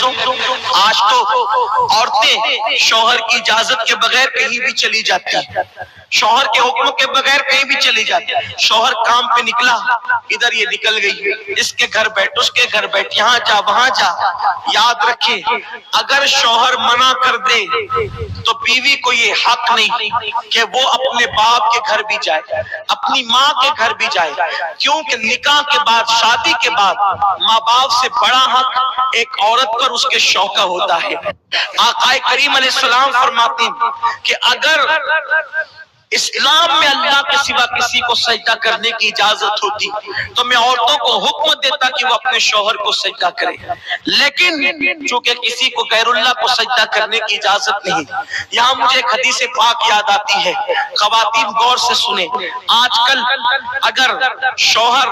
अजीजों, आज तो औरतें शौहर की इजाजत के बगैर कहीं भी चली जाती हैं, शौहर के हुक्म के बगैर कहीं भी चली जाती। शौहर काम पे निकला, इधर ये निकल गई, इसके घर बैठ, उसके घर बैठ, यहाँ जा वहां जा। याद रखे, अगर शौहर मना कर दे तो बीवी को ये हक नहीं कि वो अपने बाप के घर भी जाए, अपनी माँ के घर भी जाए, क्योंकि निकाह के बाद, शादी के बाद माँ बाप से बड़ा हक एक औरत पर उसके शौहर का होता है। आकाए करीम अलैहिस्सलाम फरमाते हैं कि अगर इस्लाम में अल्लाह के सिवा किसी को सजदा करने की इजाजत होती तो मैं औरतों को हुक्म देता कि वो अपने शौहर को सजदा करे, लेकिन चूंकि किसी को गैरुल्लाह को सजदा करने की इजाजत नहीं। यहाँ मुझे एक हदीस पाक याद आती है, खवातीन गौर से सुने। आजकल अगर शौहर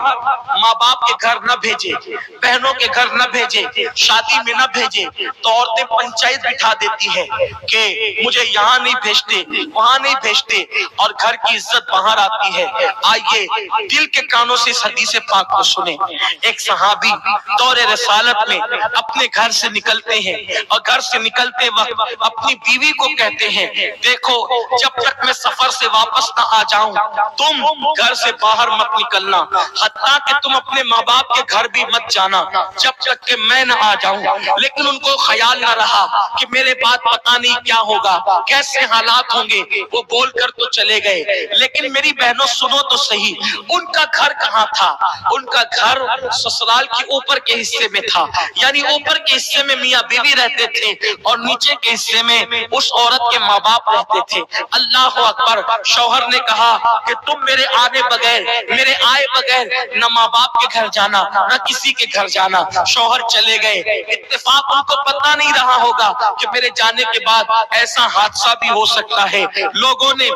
माँ बाप के घर न भेजे, बहनों के घर न भेजे, शादी में न भेजे, तो औरतें पंचायत बिठा देती है कि मुझे यहाँ नहीं भेजते, वहां नहीं भेजते, और घर की इज्जत बाहर आती है। आइए दिल के कानों से इस हदीस पाक को सुने। एक सहाबी दौरे रसालत में अपने घर से निकलते हैं और घर से निकलते वक्त अपनी बीवी को कहते हैं, देखो जब तक मैं सफर से वापस न आ जाऊं तुम घर से बाहर मत निकलना, हत्ता कि तुम अपने माँ बाप के घर भी मत जाना जब तक कि मैं न आ जाऊं। लेकिन उनको ख्याल न रहा कि मेरे बाद पता नहीं क्या होगा, कैसे हालात होंगे। वो बोलकर तो चले गए, लेकिन मेरी बहनों सुनो तो सही, उनका घर कहाँ था? उनका घर ससुराल के ऊपर के हिस्से में था, यानी ऊपर के हिस्से में मियाँ बीवी रहते थे और नीचे के हिस्से में उस औरत के माँ बाप रहते थे। अल्लाह अकबर। शौहर ने कहा कि तुम मेरे आने बगैर, मेरे आए बगैर न माँ बाप के घर जाना न किसी के घर जाना। शौहर चले गए, इत्तेफाक उनको पता नहीं रहा होगा कि मेरे जाने के बाद ऐसा हादसा भी हो सकता है। लोगों ने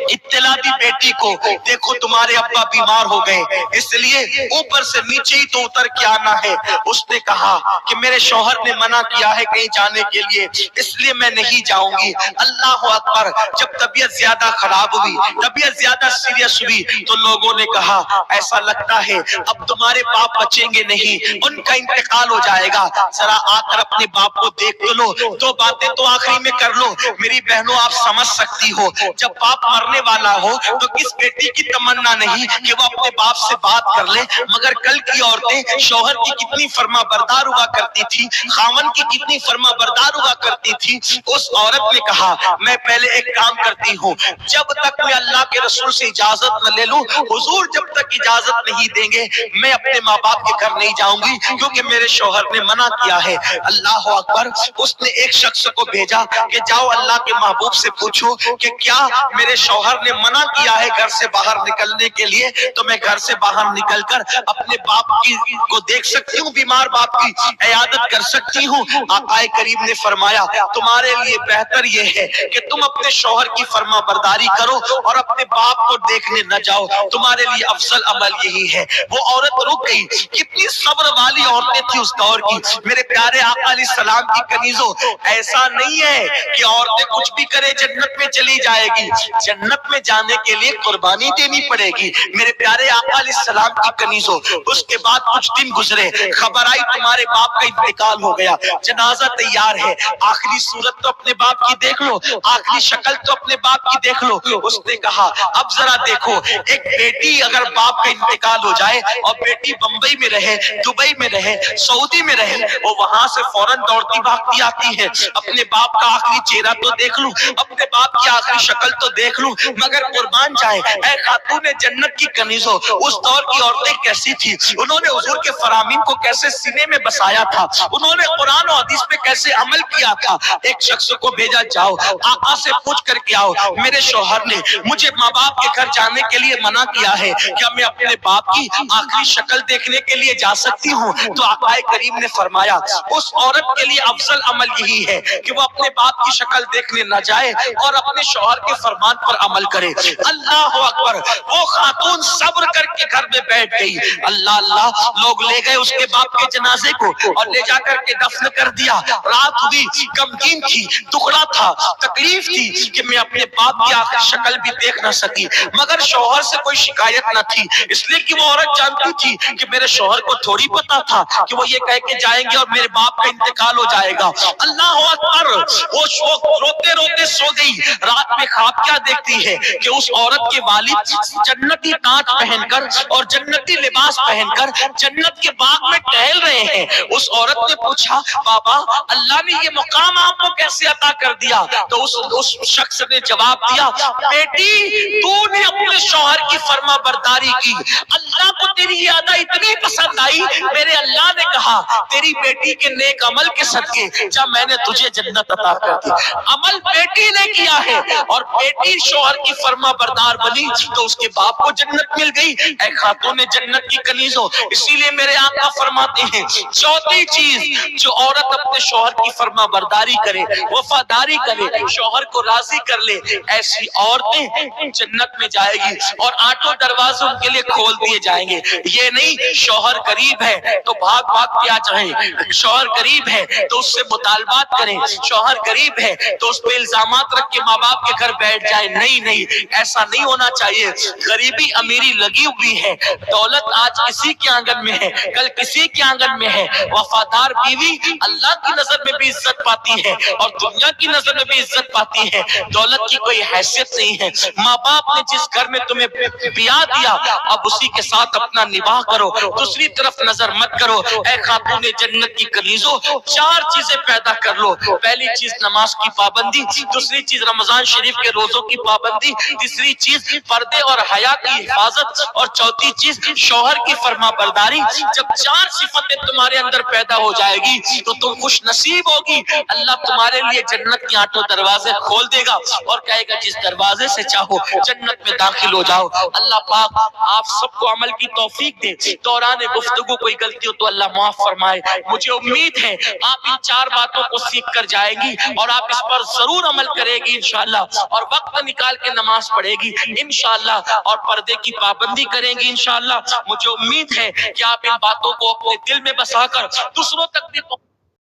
इत्तला दी बेटी को, देखो तुम्हारे अब्बा बीमार हो गए, इसलिए ऊपर से नीचे ही तो उतर के आना है। उसने कहा कि मेरे शौहर ने मना किया है कहीं जाने के लिए, इसलिए मैं नहीं जाऊंगी। अल्लाह अकबर। जब तबीयत ज्यादा खराब हुई, तबीयत ज्यादा सीरियस हुई, तो लोगों ने कहा ऐसा लगता है अब तुम्हारे बाप बचेंगे नहीं, उनका इंतकाल हो जाएगा, जरा आकर अपने बाप को देख तो लो, दो बातें तो आखिरी में कर लो। मेरी बहनों आप समझ सकती हो, जब बाप मरने वाला हो तो किस बेटी की तमन्ना नहीं कि वो अपने बाप से बात कर ले। मगर कल की औरतें शौहर की कितनी फर्मा बरदार हुआ करती थी, खावन की कितनी फर्मा बरदार हुआ करती थी। उस औरत ने कहा मैं पहले एक काम करती हूँ, जब तक मैं अल्लाह के रसूल से इजाजत न ले लूं, हुजूर जब तक इजाजत नहीं देंगे मैं अपने माँ बाप के घर नहीं जाऊंगी, क्योंकि मेरे शौहर ने मना किया है। अल्लाह अकबर। उसने एक शख्स को भेजा कि जाओ अल्लाह के महबूब से पूछो कि क्या मेरे शौहर ने मना किया है घर से बाहर निकलने के लिए, तो मैं घर से बाहर निकलकर अपने बाप की को देख सकती हूँ, बीमार बाप की इयादत कर सकती हूँ। आकाए करीम ने फरमाया तुम्हारे लिए बेहतर ये है कि तुम अपने शौहर की फर्मा बरदारी करो और अपने बाप को देखने न जाओ, तुम्हारे लिए अफजल अमल यही है। वो औरत रुक गई। कितनी सब्र वाली औरतें थी उस दौर की। मेरे प्यारे आका अलैहिस्सलाम की कनीजों, ऐसा नहीं है कि औरतें कुछ भी करे जन्नत में चली जाएगी, जन्नत में जाने के लिए कुर्बानी देनी पड़ेगी। मेरे प्यारे आका अलैहिस्सलाम की कनीजों, उसके बाद कुछ दिन गुजरे, खबर आई तुम्हारे बाप का इंतकाल हो गया, जनाजा तैयार है, आखिरी सूरत तो अपने बाप की देख लो, आखिरी शक्ल तो अपने बाप की देख लो। उसने कहा अब जरा देखो, एक बेटी अगर बाप का इंतकाल हो जाए और बेटी बंबई में रहे, दुबई में रहे, सऊदी में रहे, वो वहां से फौरन दौड़ती भागती आती है, अपने बाप का आखिरी चेहरा तो देख लूं, अपने बाप की आखिरी शक्ल तो देख लूं। मगर कुर्बान जाए ऐ खातूने जन्नत की कनीजों, उस दौर की औरतें कैसी थी, उन्होंने हुजूर के फरामीन को कैसे सीने में बसाया था, उन्होंने कुरान और हदीस पे कैसे अमल किया था। एक शख्स को भेजा, जाओ आका से पूछ करके आओ, मेरे शौहर ने मुझे माँ बाप के घर जाने के लिए मना किया है, क्या मैं अपने बाप की आखिरी शक्ल देखने के लिए जा सकती हूँ? तो आका करीम ने फरमाया उस औरत के लिए अफजल अमल यही है कि वो अपने बाप की शक्ल देखने न जाए और अपने शौहर के फरमान پر عمل کرے۔ اللہ اکبر، وہ خاتون صبر کر کے گھر میں بیٹھ گئی۔ اللہ اللہ، لوگ لے گئے اس کے باپ کے جنازے کو اور لے جا کر کے دفن کر دیا۔ رات ہوئی، غمگین تھی، دکھڑا تھا، تکلیف تھی کہ میں اپنے باپ کی آخر شکل بھی دیکھ نہ سکی، مگر شوہر سے کوئی شکایت نہ تھی، اس لیے کہ وہ عورت جانتی تھی کہ میرے شوہر کو تھوڑی پتا تھا کہ وہ یہ کہہ کے جائیں گے اور میرے باپ کا انتقال ہو جائے گا۔ اللہ اکبر، وہ روتے روتے سو گئی۔ رات میں خواب کیا دیکھتی ہے کہ اس عورت کے والد جنتی تاج پہن کر اور جنتی لباس پہن کر جنت کے باغ میں ٹہل رہے ہیں۔ اس عورت نے پوچھا، بابا اللہ نے یہ مقام آپ کو کیسے عطا کر دیا؟ تو اس شخص نے جواب دیا، بیٹی تو نے اپنے شوہر کی فرما برداری کی، اللہ کو تیری یہ ادا اتنی پسند آئی، میرے اللہ نے کہا تیری بیٹی کے نیک عمل کے صدقے جب میں نے تجھے جنت عطا کر دی۔ عمل بیٹی نے کیا ہے اور بیٹی شوہر کی فرما بردار بنی تو اس کے باپ کو جنت مل گئی۔ اے خاتون جنت کی کنیزوں، اسی لیے میرے آقا فرماتے ہیں چوتھی چیز جو عورت اپنے شوہر کی فرما برداری کرے، وفاداری کرے، شوہر کو راضی کر لے، ایسی عورتیں جنت میں جائے گی اور آٹھوں دروازے ان کے لیے کھول دیے جائیں گے۔ یہ نہیں شوہر قریب ہے تو بھاگ بھاگ کے آ جائیں، شوہر قریب ہے تو اس سے مطالبات کریں، شوہر قریب ہے تو اس پہ الزامات رکھ کے ماں باپ کے گھر بیٹھ جائیں۔ نہیں، ایسا نہیں ہونا چاہیے۔ غریبی امیری لگی ہوئی ہے، دولت آج کسی کے آنگن میں ہے، کل کسی کے آنگن میں ہے۔ وفادار بیوی اللہ کی نظر میں بھی عزت پاتی ہے اور دنیا کی نظر میں بھی عزت پاتی ہے۔ دولت کی کوئی حیثیت نہیں ہے۔ ماں باپ نے جس گھر میں تمہیں بیاہ دیا اب اسی کے ساتھ اپنا نباہ کرو، دوسری طرف نظر مت کرو۔ اے خاتون جنت کی کنیزوں، چار چیزیں پیدا کر لو۔ پہلی چیز نماز کی پابندی، دوسری چیز رمضان شریف کے روزوں کی پابندی، تیسری چیز پردے اور حیا کی حفاظت اور چوتھی چیز شوہر کی فرما برداری۔ جب چار صفتیں تمہارے اندر پیدا ہو جائے گی تو تم خوش نصیب ہوگی۔ اللہ تمہارے لیے جنت کے آٹھوں دروازے کھول دے گا اور کہے گا جس دروازے سے چاہو جنت میں داخل ہو جاؤ۔ اللہ پاک آپ سب کو عمل کی توفیق دے۔ دوران گفتگو کوئی غلطی ہو تو اللہ معاف فرمائے۔ مجھے امید ہے آپ ان چار باتوں کو سیکھ کر جائیں گی اور آپ اس پر ضرور عمل کرے گی انشاءاللہ، اور وقت نکال کے نماز پڑھے گی انشاءاللہ، اور پردے کی پابندی کریں گی انشاءاللہ۔ مجھے امید ہے کہ آپ ان باتوں کو اپنے دل میں بسا کر دوسروں تک بھی